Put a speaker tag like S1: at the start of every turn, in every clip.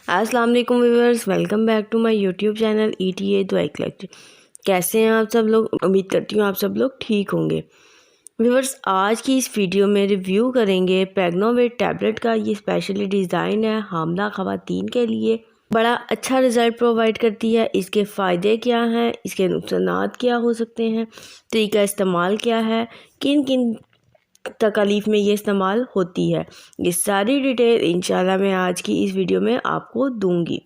S1: अस्सलाम वालेकुम viewers, welcome back to my YouTube channel ETA तो एक्लेक्ट। कैसे हैं आप सब लोग? उम्मीद करती हूँ आप सब लोग ठीक होंगे। व्यूअर्स, आज की इस वीडियो में रिव्यू करेंगे प्रेग्नोवेट टैबलेट का। ये स्पेशली डिज़ाइन है हामला ख़वातीन के लिए। बड़ा अच्छा रिज़ल्ट प्रोवाइड करती है। इसके फ़ायदे क्या हैं, इसके नुकसानात क्या हो सकते हैं, तरीका इस्तेमाल क्या है, किन किन तकालीफ में ये इस्तेमाल होती है, ये सारी डिटेल इंशाल्लाह मैं आज की इस वीडियो में आपको दूंगी।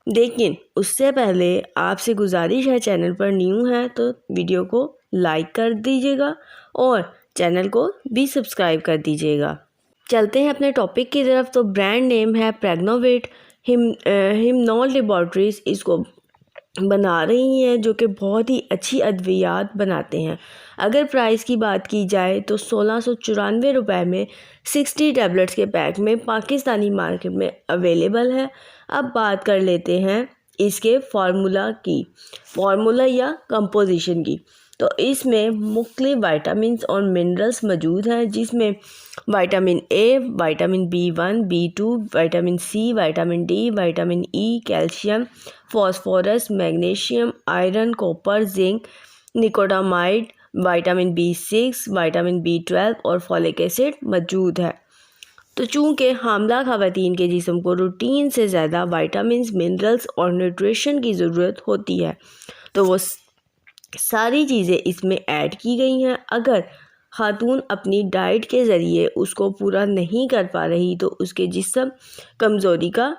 S1: लेकिन उससे पहले आपसे गुजारिश है, चैनल पर न्यू है तो वीडियो को लाइक कर दीजिएगा और चैनल को भी सब्सक्राइब कर दीजिएगा। चलते हैं अपने टॉपिक की तरफ। तो ब्रांड नेम है प्रेग्नोवेट। हिमनॉल लेबॉर्ट्रीज इसको बना रही हैं, जो कि बहुत ही अच्छी अद्वियात बनाते हैं। अगर प्राइस की बात की जाए तो 1694 रुपये में 60 टैबलेट्स के पैक में पाकिस्तानी मार्केट में अवेलेबल है। अब बात कर लेते हैं इसके फार्मूला या कंपोजिशन की। तो इसमें मुख्तलिफ वाइटामिन और मिनरल्स मौजूद हैं, जिसमें vitamin A, vitamin B1, B2, vitamin C, vitamin D, vitamin E, calcium, phosphorus, magnesium, iron, copper, zinc, nicotinamide, vitamin B6, vitamin B12 और फॉलिक एसिड मौजूद है। तो चूँकि हामला ख़वातीन के जिस्म को रूटीन से ज़्यादा विटामिन्स, मिनरल्स और न्यूट्रिशन की ज़रूरत होती है, तो वो सारी चीज़ें इसमें ऐड की गई हैं। अगर खातून अपनी डाइट के ज़रिए उसको पूरा नहीं कर पा रही तो उसके जिस्म कमज़ोरी का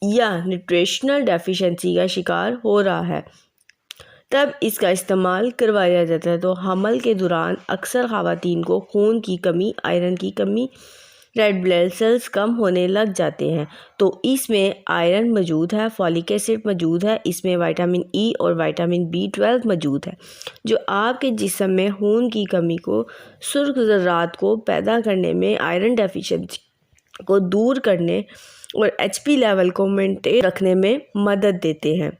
S1: या न्यूट्रिशनल डेफिशिएंसी का शिकार हो रहा है, तब इसका इस्तेमाल करवाया जाता है। तो हमल के दौरान अक्सर ख़वातीन को खून की कमी, आयरन की कमी, रेड ब्लड सेल्स कम होने लग जाते हैं। तो इसमें आयरन मौजूद है, फॉलिक एसिड मौजूद है, इसमें विटामिन E और विटामिन B12 मौजूद है, जो आपके जिस्म में खून की कमी को, सुर्ख ज़र्रात को पैदा करने में, आयरन डेफिशिएंसी को दूर करने और HP लेवल को मेंटेन रखने में मदद देते हैं।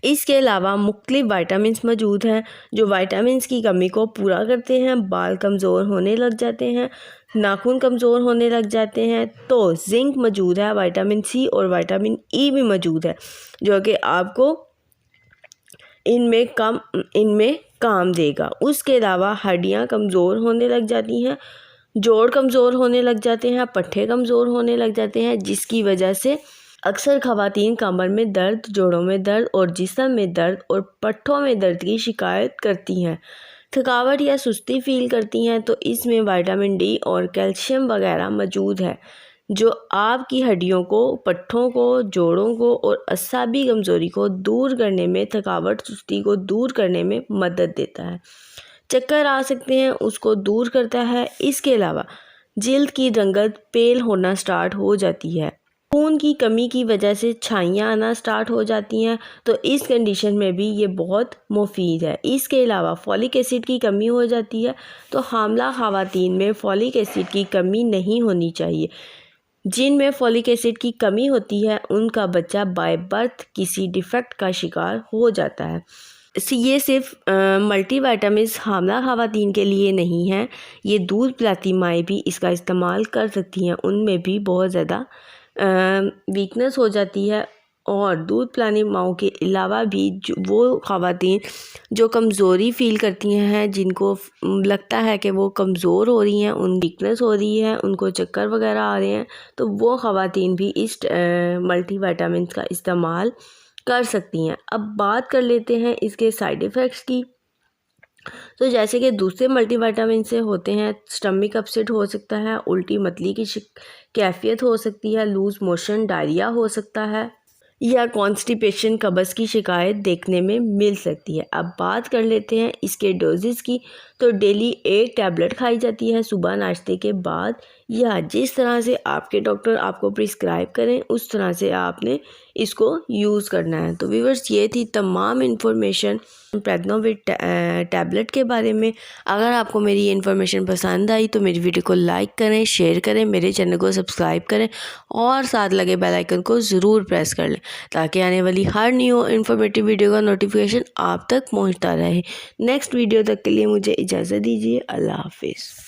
S1: इसके अलावा मुख्तलिफ विटामिन्स मौजूद हैं जो विटामिन्स की कमी को पूरा करते हैं। बाल कमज़ोर होने लग जाते हैं, नाखून कमज़ोर होने लग जाते हैं। तो जिंक मौजूद है, विटामिन C और विटामिन E भी मौजूद है, जो कि आपको इनमें काम देगा। उसके अलावा हड्डियाँ कमज़ोर होने लग जाती हैं, जोड़ कमज़ोर होने लग जाते हैं, पट्ठे कमज़ोर होने लग जाते हैं, जिसकी वजह से अक्सर ख़वातीन कमर में दर्द, जोड़ों में दर्द और जिस्म में दर्द और पट्ठों में दर्द की शिकायत करती हैं, थकावट या सुस्ती फील करती हैं। तो इसमें विटामिन D और कैल्शियम वगैरह मौजूद है, जो आपकी हड्डियों को, पट्ठों को, जोड़ों को और असाबी कमज़ोरी को दूर करने में, थकावट सुस्ती को दूर करने में मदद देता है। चक्कर आ सकते हैं उसको दूर करता है। इसके अलावा जिल्द की रंगत पेल होना स्टार्ट हो जाती है, खून की कमी की वजह से छाइयाँ आना स्टार्ट हो जाती हैं, तो इस कंडीशन में भी ये बहुत मुफीद है। इसके अलावा फॉलिक एसिड की कमी हो जाती है, तो हामला ख़वातीन में फॉलिक एसिड की कमी नहीं होनी चाहिए। जिनमें फॉलिक एसिड की कमी होती है उनका बच्चा बाय बर्थ किसी डिफेक्ट का शिकार हो जाता है। ये सिर्फ मल्टीविटामिन्स हामला ख़वातीन के लिए नहीं है, ये दूध पिलाती माएँ भी इसका इस्तेमाल कर सकती हैं। उनमें भी बहुत ज़्यादा वीकनेस हो जाती है, और दूध पिलाने माओं के अलावा भी वो ख़वातीन जो कमज़ोरी फ़ील करती हैं, जिनको लगता है कि वो कमज़ोर हो रही हैं, उन वीकनेस हो रही है, उनको चक्कर वगैरह आ रहे हैं, तो वो ख़वातीन भी इस मल्टीविटामिन्स का इस्तेमाल कर सकती हैं। अब बात कर लेते हैं इसके साइड इफ़ेक्ट्स की। तो जैसे कि दूसरे मल्टीविटामिन से होते हैं, स्टमक अपसेट हो सकता है, उल्टी मतली की कैफियत हो सकती है, लूज़ मोशन, डायरिया हो सकता है, या कॉन्स्टिपेशन, कब्ज़ की शिकायत देखने में मिल सकती है। अब बात कर लेते हैं इसके डोजेस की। तो डेली 1 टैबलेट खाई जाती है सुबह नाश्ते के बाद, या जिस तरह से आपके डॉक्टर आपको प्रिस्क्राइब करें उस तरह से आपने इसको यूज़ करना है। तो व्यूअर्स, ये थी तमाम इन्फॉर्मेशन प्रेग्नोवेट टैबलेट के बारे में। अगर आपको मेरी ये इन्फॉर्मेशन पसंद आई तो मेरी वीडियो को लाइक करें, शेयर करें, मेरे चैनल को सब्सक्राइब करें और साथ लगे बेल आइकन को ज़रूर प्रेस कर लें, ताकि आने वाली हर न्यू इन्फॉर्मेटिव वीडियो का नोटिफिकेशन आप तक पहुंचता रहे। नेक्स्ट वीडियो तक के लिए मुझे इजाज़त दीजिए। अल्लाह हाफिज़।